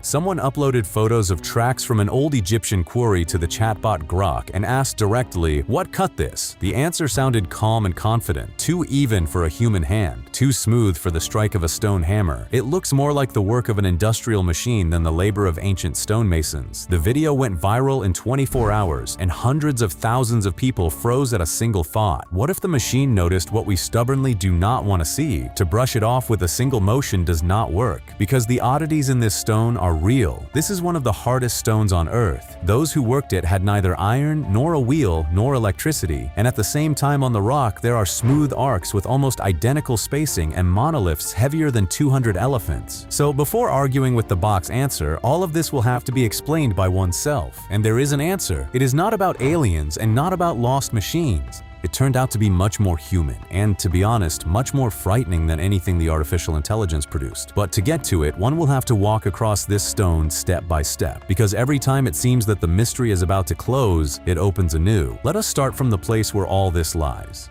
Someone uploaded photos of tracks from an old Egyptian quarry to the chatbot Grok and asked directly, "What cut this?" The answer sounded calm and confident, too even for a human hand, too smooth for the strike of a stone hammer. It looks more like the work of an industrial machine than the labor of ancient stonemasons. The video went viral in 24 hours, and hundreds of thousands of people froze at a single thought. What if the machine noticed what we stubbornly do not want to see? To brush it off with a single motion does not work, because the oddities in this stone are real. This is one of the hardest stones on Earth. Those who worked it had neither iron, nor a wheel, nor electricity, and at the same time on the rock there are smooth arcs with almost identical spacing and monoliths heavier than 200 elephants. So before arguing with the box answer, all of this will have to be explained by oneself. And there is an answer. It is not about aliens and not about lost machines. It turned out to be much more human, and to be honest, much more frightening than anything the artificial intelligence produced. But to get to it, one will have to walk across this stone step by step, because every time it seems that the mystery is about to close, it opens anew. Let us start from the place where all this lies.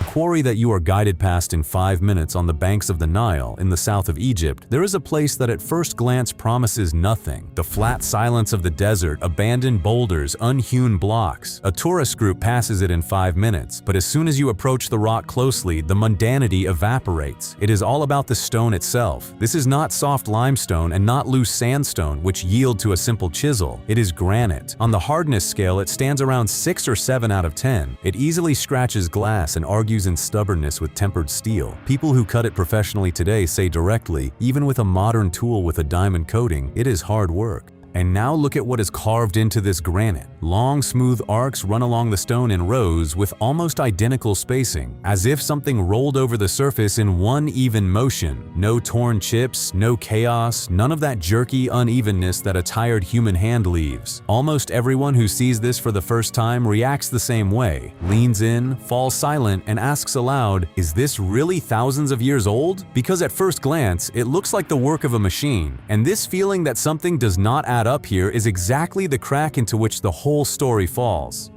Quarry that you are guided past in 5 minutes on the banks of the Nile in the south of Egypt, there is a place that at first glance promises nothing. The flat silence of the desert, abandoned boulders, unhewn blocks. A tourist group passes it in 5 minutes, but as soon as you approach the rock closely, the mundanity evaporates. It is all about the stone itself. This is not soft limestone and not loose sandstone, which yield to a simple chisel. It is granite. On the hardness scale, it stands around 6 or 7 out of 10. It easily scratches glass and argues in stubbornness with tempered steel. People who cut it professionally today say directly, even with a modern tool with a diamond coating, it is hard work. And now look at what is carved into this granite. Long, smooth arcs run along the stone in rows with almost identical spacing, as if something rolled over the surface in one even motion. No torn chips, no chaos, none of that jerky unevenness that a tired human hand leaves. Almost everyone who sees this for the first time reacts the same way, leans in, falls silent, and asks aloud, "Is this really thousands of years old?" Because at first glance, it looks like the work of a machine, and this feeling that something does not add up here is exactly the crack into which the whole story falls.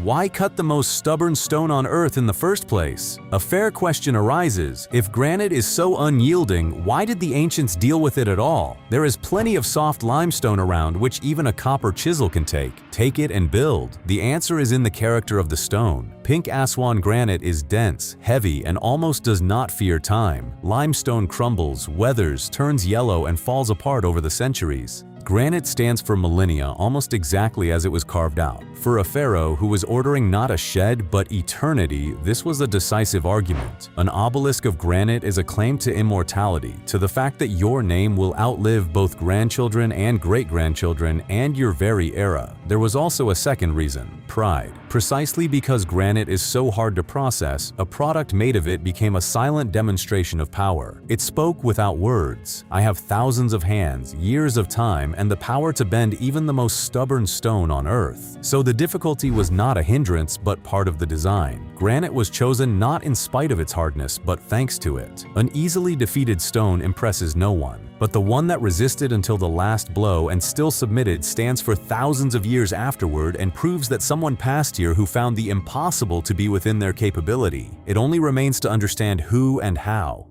Why cut the most stubborn stone on Earth in the first place? A fair question arises. If granite is so unyielding, why did the ancients deal with it at all? There is plenty of soft limestone around which even a copper chisel can take. Take it and build. The answer is in the character of the stone. Pink Aswan granite is dense, heavy, and almost does not fear time. Limestone crumbles, weathers, turns yellow, and falls apart over the centuries. Granite stands for millennia, almost exactly as it was carved out. For a pharaoh who was ordering not a shed but eternity, this was a decisive argument. An obelisk of granite is a claim to immortality, to the fact that your name will outlive both grandchildren and great-grandchildren and your very era. There was also a second reason: pride. Precisely because granite is so hard to process, a product made of it became a silent demonstration of power. It spoke without words. I have thousands of hands, years of time, and the power to bend even the most stubborn stone on Earth. So the difficulty was not a hindrance, but part of the design. Granite was chosen not in spite of its hardness, but thanks to it. An easily defeated stone impresses no one, but the one that resisted until the last blow and still submitted stands for thousands of years afterward and proves that someone passed here who found the impossible to be within their capability. It only remains to understand who and how.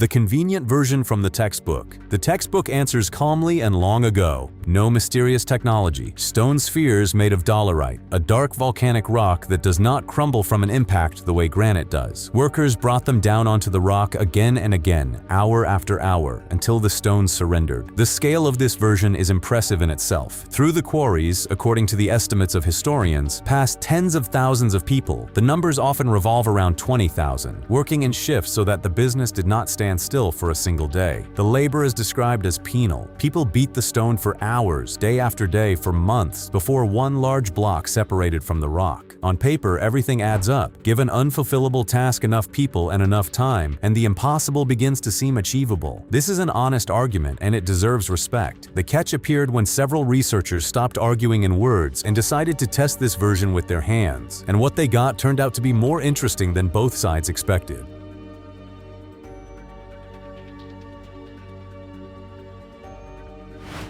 The convenient version from the textbook. The textbook answers calmly and long ago. No mysterious technology. Stone spheres made of dolerite, a dark volcanic rock that does not crumble from an impact the way granite does. Workers brought them down onto the rock again and again, hour after hour, until the stones surrendered. The scale of this version is impressive in itself. Through the quarries, according to the estimates of historians, passed tens of thousands of people. The numbers often revolve around 20,000, working in shifts so that the business did not stand still for a single day. The labor is described as penal. People beat the stone for hours, day after day, for months, before one large block separated from the rock. On paper, everything adds up. Give an unfulfillable task enough people and enough time, and the impossible begins to seem achievable. This is an honest argument, and it deserves respect. The catch appeared when several researchers stopped arguing in words and decided to test this version with their hands. And what they got turned out to be more interesting than both sides expected.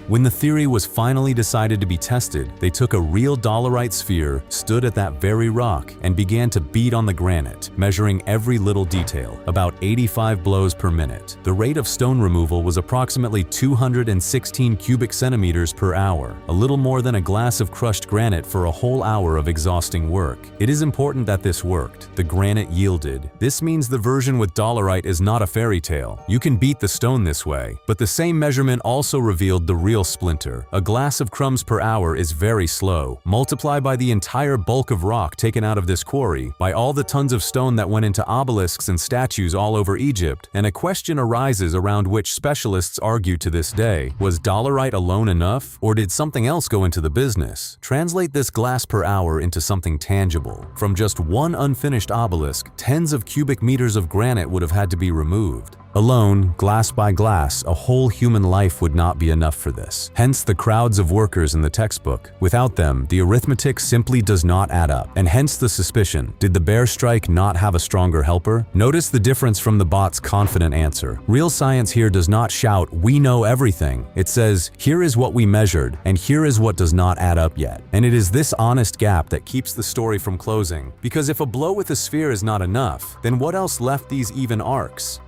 When the theory was finally decided to be tested, they took a real dolerite sphere, stood at that very rock, and began to beat on the granite, measuring every little detail, about 85 blows per minute. The rate of stone removal was approximately 216 cubic centimeters per hour, a little more than a glass of crushed granite for a whole hour of exhausting work. It is important that this worked. The granite yielded. This means the version with dolerite is not a fairy tale. You can beat the stone this way, but the same measurement also revealed the real splinter. A glass of crumbs per hour is very slow. Multiply by the entire bulk of rock taken out of this quarry, by all the tons of stone that went into obelisks and statues all over Egypt, and a question arises around which specialists argue to this day. Was dolerite alone enough, or did something else go into the business? Translate this glass per hour into something tangible. From just one unfinished obelisk, tens of cubic meters of granite would have had to be removed. Alone, glass by glass, a whole human life would not be enough for this. Hence the crowds of workers in the textbook. Without them, the arithmetic simply does not add up, and hence the suspicion. Did the bear strike not have a stronger helper? Notice the difference from the bot's confident answer. Real science here does not shout, "We know everything." It says, "Here is what we measured, and here is what does not add up yet." And it is this honest gap that keeps the story from closing. Because if a blow with a sphere is not enough, then what else left these even arcs?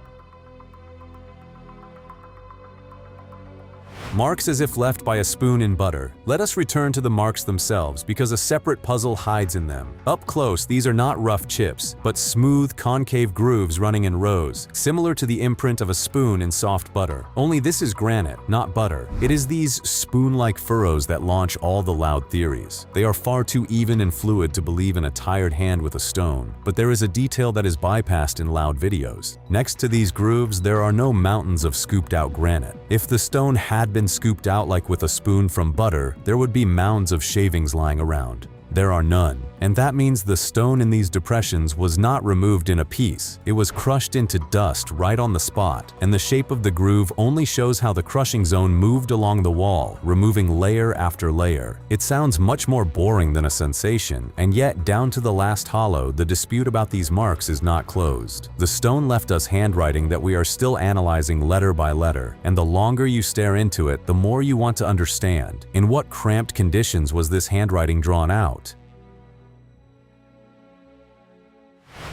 Marks as if left by a spoon in butter. Let us return to the marks themselves because a separate puzzle hides in them. Up close, these are not rough chips, but smooth, concave grooves running in rows, similar to the imprint of a spoon in soft butter. Only this is granite, not butter. It is these spoon-like furrows that launch all the loud theories. They are far too even and fluid to believe in a tired hand with a stone, but there is a detail that is bypassed in loud videos. Next to these grooves, there are no mountains of scooped-out granite. If the stone had been scooped out like with a spoon from butter, there would be mounds of shavings lying around. There are none. And that means the stone in these depressions was not removed in a piece. It was crushed into dust right on the spot, and the shape of the groove only shows how the crushing zone moved along the wall, removing layer after layer. It sounds much more boring than a sensation, and yet down to the last hollow, the dispute about these marks is not closed. The stone left us handwriting that we are still analyzing letter by letter, and the longer you stare into it, the more you want to understand. In what cramped conditions was this handwriting drawn out?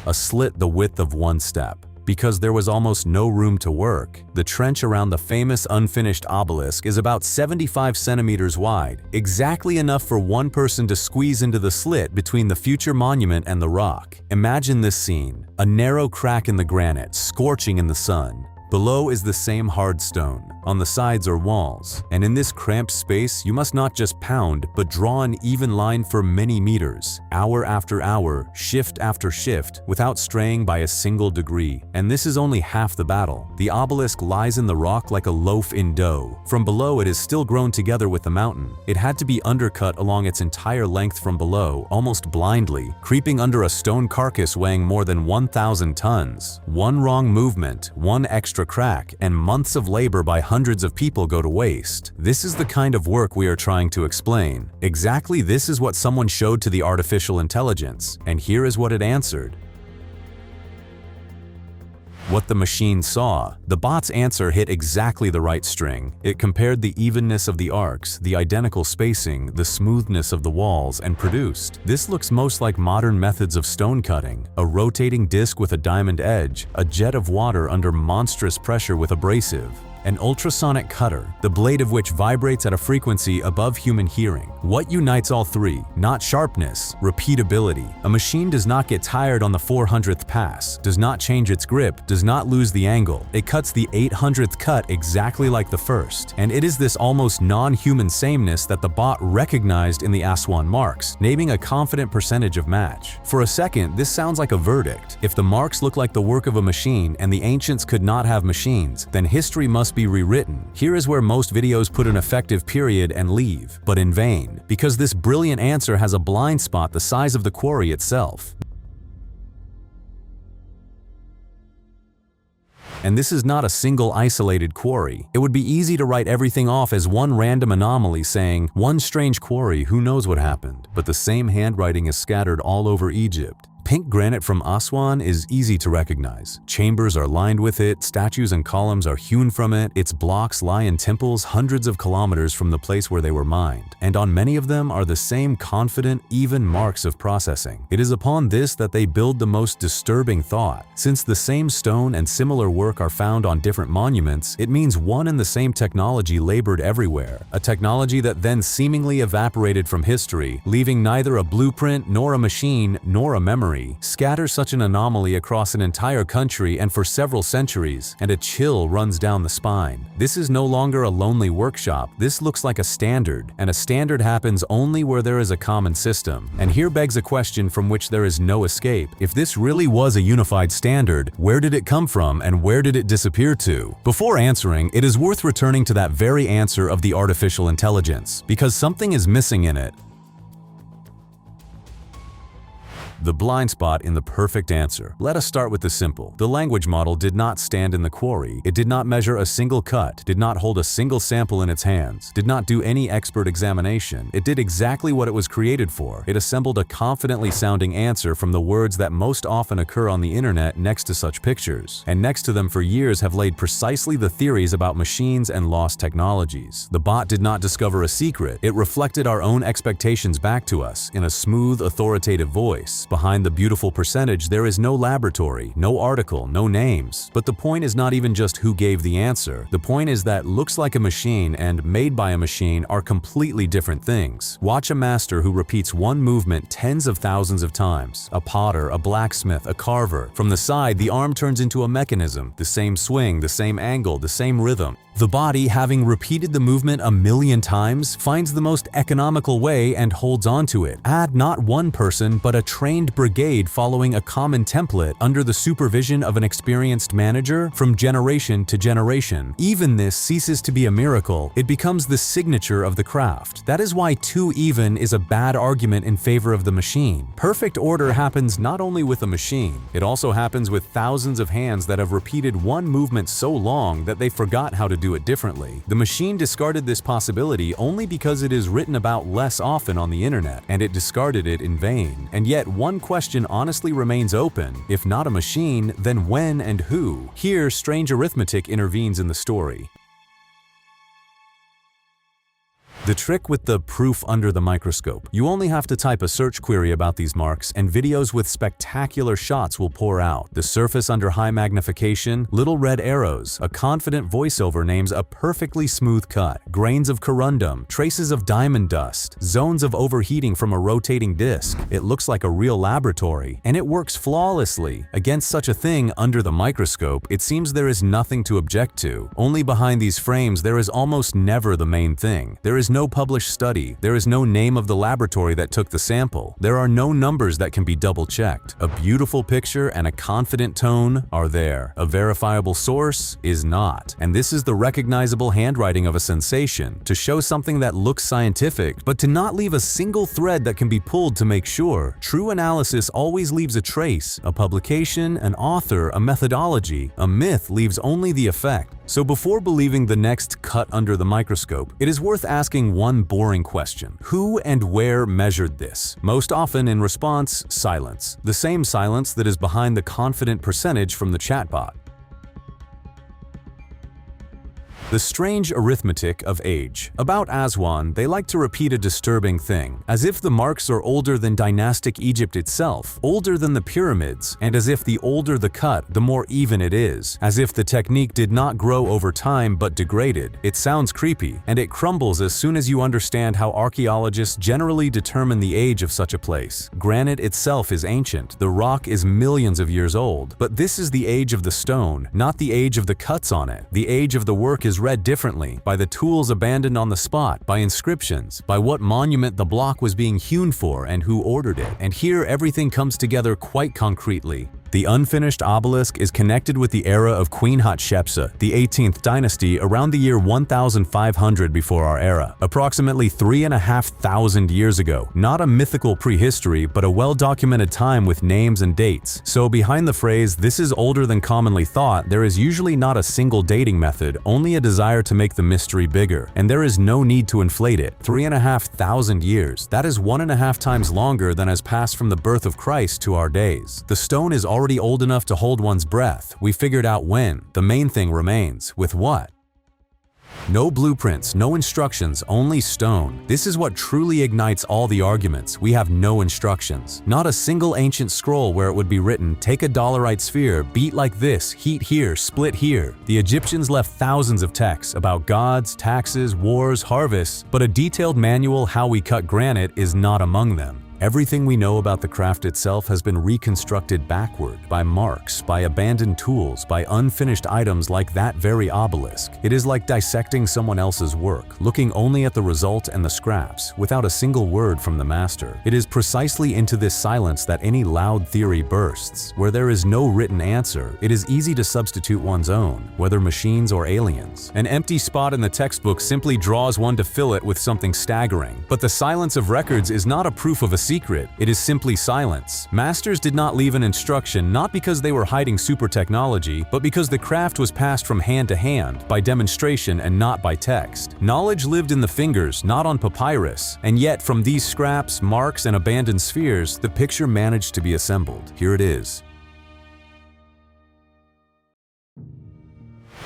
A slit the width of one step. Because there was almost no room to work, the trench around the famous unfinished obelisk is about 75 centimeters wide, exactly enough for one person to squeeze into the slit between the future monument and the rock. Imagine this scene: a narrow crack in the granite, scorching in the sun. Below is the same hard stone. On the sides are walls, and in this cramped space, you must not just pound, but draw an even line for many meters, hour after hour, shift after shift, without straying by a single degree. And this is only half the battle. The obelisk lies in the rock like a loaf in dough. From below, it is still grown together with the mountain. It had to be undercut along its entire length from below, almost blindly, creeping under a stone carcass weighing more than 1,000 tons. One wrong movement, one extra crack, and months of labor by hundreds of people go to waste. This is the kind of work we are trying to explain. Exactly this is what someone showed to the artificial intelligence, and here is what it answered. What the machine saw. The bot's answer hit exactly the right string. It compared the evenness of the arcs, the identical spacing, the smoothness of the walls, and produced. This looks most like modern methods of stone cutting: a rotating disc with a diamond edge, a jet of water under monstrous pressure with abrasive. An ultrasonic cutter, the blade of which vibrates at a frequency above human hearing. What unites all three? Not sharpness, repeatability. A machine does not get tired on the 400th pass, does not change its grip, does not lose the angle. It cuts the 800th cut exactly like the first. And it is this almost non-human sameness that the bot recognized in the Aswan marks, naming a confident percentage of match. For a second, this sounds like a verdict. If the marks look like the work of a machine and the ancients could not have machines, then history must be rewritten. Here is where most videos put an effective period and leave, but in vain, because this brilliant answer has a blind spot the size of the quarry itself. And this is not a single isolated quarry. It would be easy to write everything off as one random anomaly, saying, one strange quarry, who knows what happened? But the same handwriting is scattered all over Egypt. Pink granite from Aswan is easy to recognize. Chambers are lined with it, statues and columns are hewn from it, its blocks lie in temples hundreds of kilometers from the place where they were mined, and on many of them are the same confident, even marks of processing. It is upon this that they build the most disturbing thought. Since the same stone and similar work are found on different monuments, it means one and the same technology labored everywhere, a technology that then seemingly evaporated from history, leaving neither a blueprint nor a machine nor a memory. Scatter such an anomaly across an entire country and for several centuries, and a chill runs down the spine. This is no longer a lonely workshop, this looks like a standard, and a standard happens only where there is a common system. And here begs a question from which there is no escape. If this really was a unified standard, where did it come from and where did it disappear to? Before answering, it is worth returning to that very answer of the artificial intelligence, because something is missing in it. The blind spot in the perfect answer. Let us start with the simple. The language model did not stand in the quarry. It did not measure a single cut, did not hold a single sample in its hands, did not do any expert examination. It did exactly what it was created for. It assembled a confidently sounding answer from the words that most often occur on the internet next to such pictures, and next to them for years have laid precisely the theories about machines and lost technologies. The bot did not discover a secret. It reflected our own expectations back to us in a smooth, authoritative voice. Behind the beautiful percentage, there is no laboratory, no article, no names. But the point is not even just who gave the answer. The point is that looks like a machine and made by a machine are completely different things. Watch a master who repeats one movement tens of thousands of times. A potter, a blacksmith, a carver. From the side, the arm turns into a mechanism. The same swing, the same angle, the same rhythm. The body, having repeated the movement a million times, finds the most economical way and holds on to it. Add not one person, but a trained brigade following a common template under the supervision of an experienced manager from generation to generation. Even this ceases to be a miracle. It becomes the signature of the craft. That is why too even is a bad argument in favor of the machine. Perfect order happens not only with a machine, it also happens with thousands of hands that have repeated one movement so long that they forgot how to do it differently. The machine discarded this possibility only because it is written about less often on the internet, and it discarded it in vain. And yet one question honestly remains open. If not a machine, then when and who? Here, strange arithmetic intervenes in the story. The trick with the proof under the microscope. You only have to type a search query about these marks and videos with spectacular shots will pour out. The surface under high magnification, little red arrows, a confident voiceover names a perfectly smooth cut, grains of corundum, traces of diamond dust, zones of overheating from a rotating disc. It looks like a real laboratory, and it works flawlessly. Against such a thing under the microscope, it seems there is nothing to object to. Only behind these frames there is almost never the main thing. There is no published study. There is no name of the laboratory that took the sample. There are no numbers that can be double-checked. A beautiful picture and a confident tone are there. A verifiable source is not. And this is the recognizable handwriting of a sensation, to show something that looks scientific, but to not leave a single thread that can be pulled to make sure. True analysis always leaves a trace, a publication, an author, a methodology. A myth leaves only the effect. So before believing the next cut under the microscope, it is worth asking one boring question. Who and where measured this? Most often in response, silence. The same silence that is behind the confident percentage from the chatbot. The strange arithmetic of age. About Aswan, they like to repeat a disturbing thing, as if the marks are older than dynastic Egypt itself, older than the pyramids, and as if the older the cut, the more even it is, as if the technique did not grow over time but degraded. It sounds creepy, and it crumbles as soon as you understand how archaeologists generally determine the age of such a place. Granite itself is ancient, the rock is millions of years old, but this is the age of the stone, not the age of the cuts on it. The age of the work is read differently, by the tools abandoned on the spot, by inscriptions, by what monument the block was being hewn for and who ordered it. And here everything comes together quite concretely. The unfinished obelisk is connected with the era of Queen Hatshepsut, the 18th dynasty, around the year 1500 before our era, approximately 3,500 years ago. Not a mythical prehistory, but a well-documented time with names and dates. So behind the phrase, "this is older than commonly thought," there is usually not a single dating method, only a desire to make the mystery bigger. And there is no need to inflate it. 3,500 years, that is 1.5 times longer than has passed from the birth of Christ to our days. The stone is already old enough to hold one's breath. We figured out when. The main thing remains. With what? No blueprints, no instructions, only stone. This is what truly ignites all the arguments. We have no instructions. Not a single ancient scroll where it would be written, "Take a dolerite sphere, beat like this, heat here, split here." The Egyptians left thousands of texts about gods, taxes, wars, harvests, but a detailed manual how we cut granite is not among them. Everything we know about the craft itself has been reconstructed backward, by marks, by abandoned tools, by unfinished items like that very obelisk. It is like dissecting someone else's work, looking only at the result and the scraps, without a single word from the master. It is precisely into this silence that any loud theory bursts. Where there is no written answer, it is easy to substitute one's own, whether machines or aliens. An empty spot in the textbook simply draws one to fill it with something staggering. But the silence of records is not a proof of a secret, it is simply silence. Masters did not leave an instruction not because they were hiding super technology, but because the craft was passed from hand to hand, by demonstration and not by text. Knowledge lived in the fingers, not on papyrus, and yet from these scraps, marks, and abandoned spheres, the picture managed to be assembled. Here it is.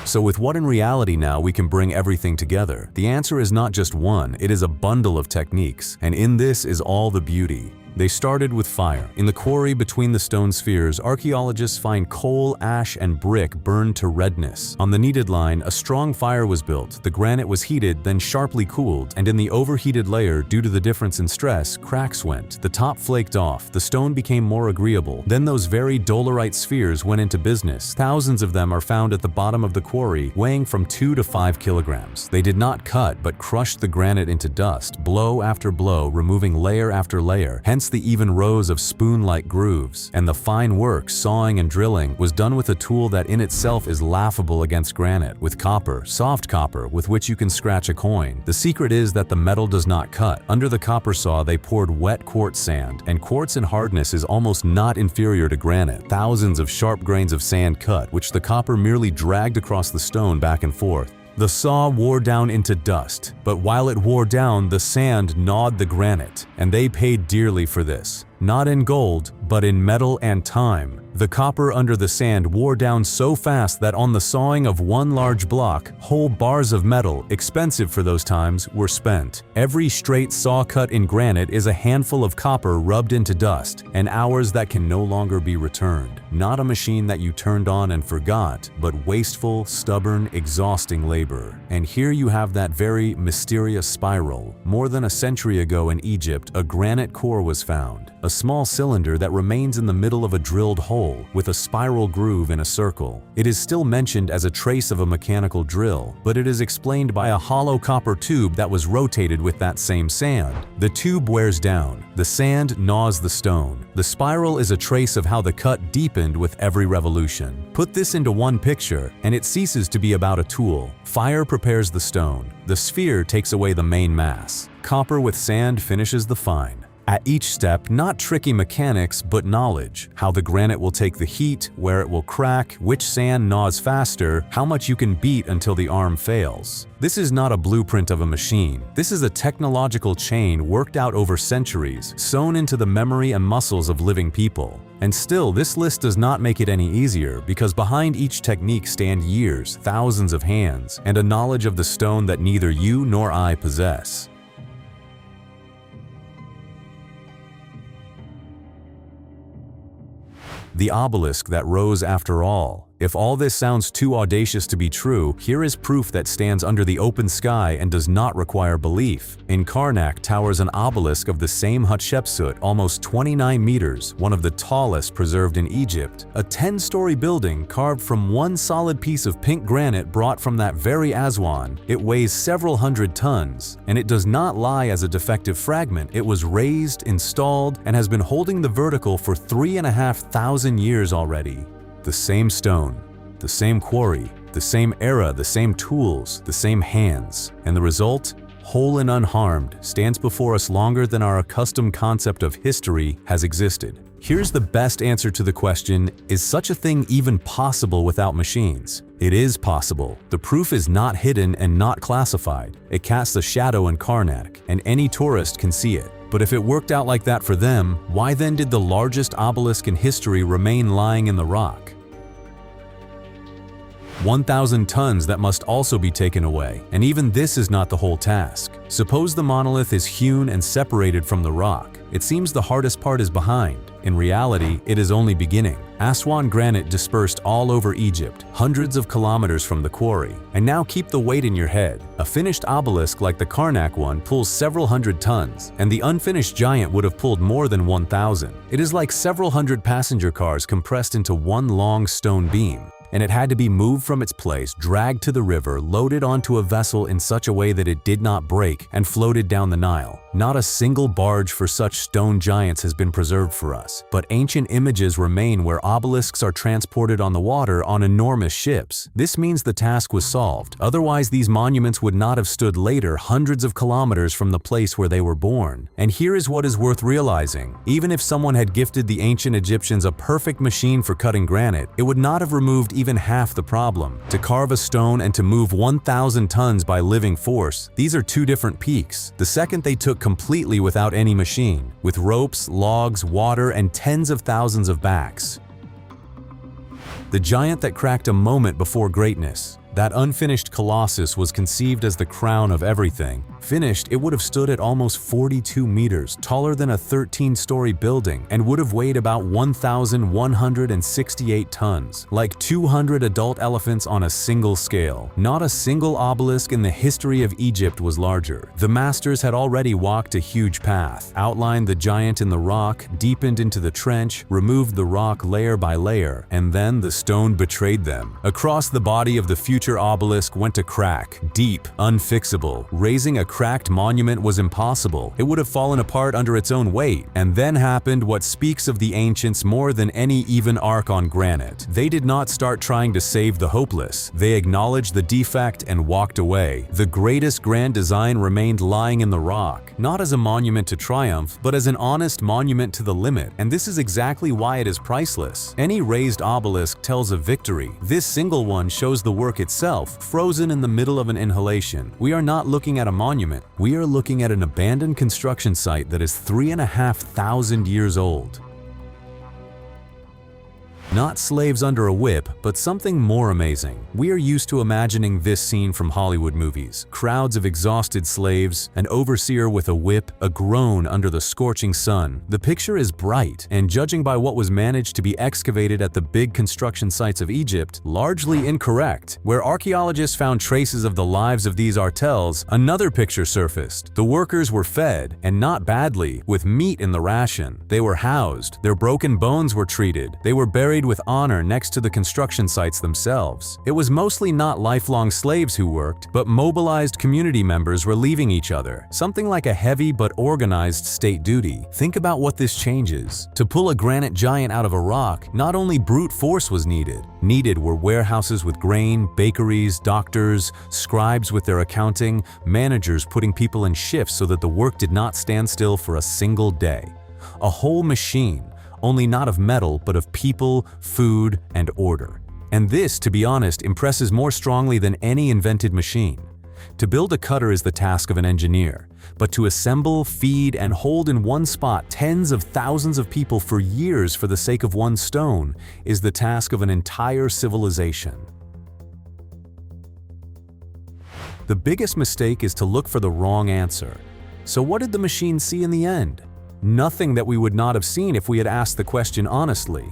So with what in reality now we can bring everything together? The answer is not just one, it is a bundle of techniques, and in this is all the beauty. They started with fire. In the quarry between the stone spheres, archaeologists find coal, ash, and brick burned to redness. On the kneaded line, a strong fire was built, the granite was heated, then sharply cooled, and in the overheated layer, due to the difference in stress, cracks went. The top flaked off, the stone became more agreeable. Then those very dolerite spheres went into business. Thousands of them are found at the bottom of the quarry, weighing from 2 to 5 kilograms. They did not cut, but crushed the granite into dust, blow after blow, removing layer after layer, hence the even rows of spoon-like grooves. And the fine work, sawing and drilling, was done with a tool that in itself is laughable against granite, with copper, soft copper, with which you can scratch a coin. The secret is that the metal does not cut. Under the copper saw, they poured wet quartz sand, and quartz in hardness is almost not inferior to granite. Thousands of sharp grains of sand cut, which the copper merely dragged across the stone back and forth. The saw wore down into dust, but while it wore down, the sand gnawed the granite, and they paid dearly for this. Not in gold, but in metal and time. The copper under the sand wore down so fast that on the sawing of one large block, whole bars of metal, expensive for those times, were spent. Every straight saw cut in granite is a handful of copper rubbed into dust, and hours that can no longer be returned. Not a machine that you turned on and forgot, but wasteful, stubborn, exhausting labor. And here you have that very mysterious spiral. More than a century ago in Egypt, a granite core was found. A small cylinder that remains in the middle of a drilled hole, with a spiral groove in a circle. It is still mentioned as a trace of a mechanical drill, but it is explained by a hollow copper tube that was rotated with that same sand. The tube wears down. The sand gnaws the stone. The spiral is a trace of how the cut deepened with every revolution. Put this into one picture, and it ceases to be about a tool. Fire prepares the stone. The sphere takes away the main mass. Copper with sand finishes the fine. At each step, not tricky mechanics, but knowledge. How the granite will take the heat, where it will crack, which sand gnaws faster, how much you can beat until the arm fails. This is not a blueprint of a machine. This is a technological chain worked out over centuries, sewn into the memory and muscles of living people. And still, this list does not make it any easier, because behind each technique stand years, thousands of hands, and a knowledge of the stone that neither you nor I possess. The obelisk that rose after all. If all this sounds too audacious to be true, here is proof that stands under the open sky and does not require belief. In Karnak towers an obelisk of the same Hatshepsut, almost 29 meters, one of the tallest preserved in Egypt. A 10-story building carved from one solid piece of pink granite brought from that very Aswan. It weighs several hundred tons, and it does not lie as a defective fragment. It was raised, installed, and has been holding the vertical for 3,500 years already. The same stone, the same quarry, the same era, the same tools, the same hands. And the result, whole and unharmed, stands before us longer than our accustomed concept of history has existed. Here's the best answer to the question, is such a thing even possible without machines? It is possible. The proof is not hidden and not classified. It casts a shadow in Karnak, and any tourist can see it. But if it worked out like that for them, why then did the largest obelisk in history remain lying in the rock? 1,000 tons that must also be taken away, and even this is not the whole task. Suppose the monolith is hewn and separated from the rock. It seems the hardest part is behind. In reality, it is only beginning. Aswan granite dispersed all over Egypt, hundreds of kilometers from the quarry. And now keep the weight in your head. A finished obelisk like the Karnak one pulls several hundred tons, and the unfinished giant would have pulled more than 1,000. It is like several hundred passenger cars compressed into one long stone beam. And it had to be moved from its place, dragged to the river, loaded onto a vessel in such a way that it did not break, and floated down the Nile. Not a single barge for such stone giants has been preserved for us, but ancient images remain where obelisks are transported on the water on enormous ships. This means the task was solved. Otherwise, these monuments would not have stood later hundreds of kilometers from the place where they were born. And here is what is worth realizing. Even if someone had gifted the ancient Egyptians a perfect machine for cutting granite, it would not have removed even half the problem. To carve a stone and to move 1,000 tons by living force, these are two different peaks. The second they took completely without any machine, with ropes, logs, water, and tens of thousands of backs. The giant that cracked a moment before greatness. That unfinished colossus was conceived as the crown of everything. Finished, it would have stood at almost 42 meters, taller than a 13-story building, and would have weighed about 1,168 tons, like 200 adult elephants on a single scale. Not a single obelisk in the history of Egypt was larger. The masters had already walked a huge path, outlined the giant in the rock, deepened into the trench, removed the rock layer by layer, and then the stone betrayed them. Across the body of the future obelisk went a crack, deep, unfixable. Raising a cracked monument was impossible. It would have fallen apart under its own weight. And then happened what speaks of the ancients more than any even arc on granite. They did not start trying to save the hopeless. They acknowledged the defect and walked away. The greatest grand design remained lying in the rock, not as a monument to triumph, but as an honest monument to the limit. And this is exactly why it is priceless. Any raised obelisk tells of victory. This single one shows the work itself, frozen in the middle of an inhalation. We are not looking at a monument. We are looking at an abandoned construction site that is 3,500 years old. Not slaves under a whip, but something more amazing. We are used to imagining this scene from Hollywood movies. Crowds of exhausted slaves, an overseer with a whip, a groan under the scorching sun. The picture is bright, and judging by what was managed to be excavated at the big construction sites of Egypt, largely incorrect. Where archaeologists found traces of the lives of these artels, another picture surfaced. The workers were fed, and not badly, with meat in the ration. They were housed, their broken bones were treated, they were buried with honor next to the construction sites themselves. It was mostly not lifelong slaves who worked, but mobilized community members relieving each other, something like a heavy but organized state duty. Think about what this changes. To pull a granite giant out of a rock, not only brute force was needed. Needed were warehouses with grain, bakeries, doctors, scribes with their accounting, managers putting people in shifts so that the work did not stand still for a single day. A whole machine, only not of metal, but of people, food, and order. And this, to be honest, impresses more strongly than any invented machine. To build a cutter is the task of an engineer, but to assemble, feed, and hold in one spot tens of thousands of people for years for the sake of one stone is the task of an entire civilization. The biggest mistake is to look for the wrong answer. So what did the machine see in the end? Nothing that we would not have seen if we had asked the question honestly.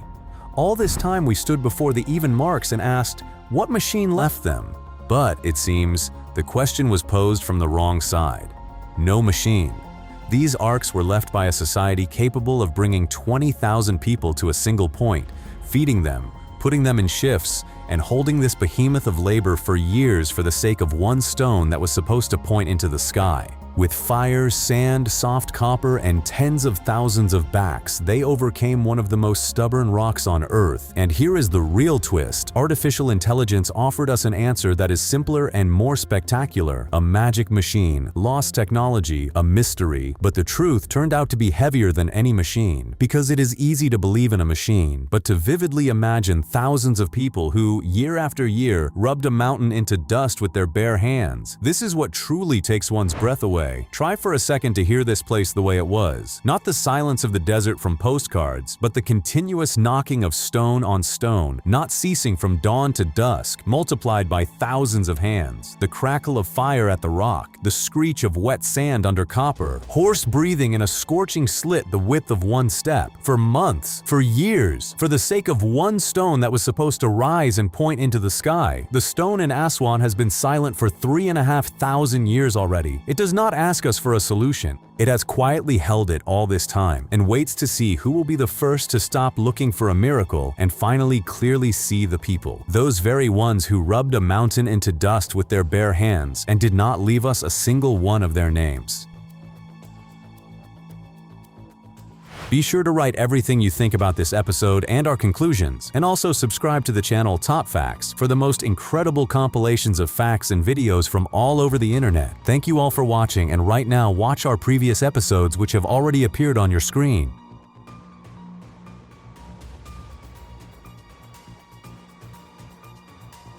All this time we stood before the even marks and asked, what machine left them? But, it seems, the question was posed from the wrong side. No machine. These arcs were left by a society capable of bringing 20,000 people to a single point, feeding them, putting them in shifts, and holding this behemoth of labor for years for the sake of one stone that was supposed to point into the sky. With fire, sand, soft copper, and tens of thousands of backs, they overcame one of the most stubborn rocks on Earth. And here is the real twist. Artificial intelligence offered us an answer that is simpler and more spectacular. A magic machine, lost technology, a mystery. But the truth turned out to be heavier than any machine. Because it is easy to believe in a machine, but to vividly imagine thousands of people who, year after year, rubbed a mountain into dust with their bare hands. This is what truly takes one's breath away. Try for a second to hear this place the way it was. Not the silence of the desert from postcards, but the continuous knocking of stone on stone, not ceasing from dawn to dusk, multiplied by thousands of hands. The crackle of fire at the rock, the screech of wet sand under copper, hoarse breathing in a scorching slit the width of one step. For months, for years, for the sake of one stone that was supposed to rise and point into the sky. The stone in Aswan has been silent for 3,500 years already. It does not ask us for a solution. It has quietly held it all this time and waits to see who will be the first to stop looking for a miracle and finally clearly see the people. Those very ones who rubbed a mountain into dust with their bare hands and did not leave us a single one of their names. Be sure to write everything you think about this episode and our conclusions, and also subscribe to the channel Top Facts for the most incredible compilations of facts and videos from all over the internet. Thank you all for watching, and right now watch our previous episodes which have already appeared on your screen.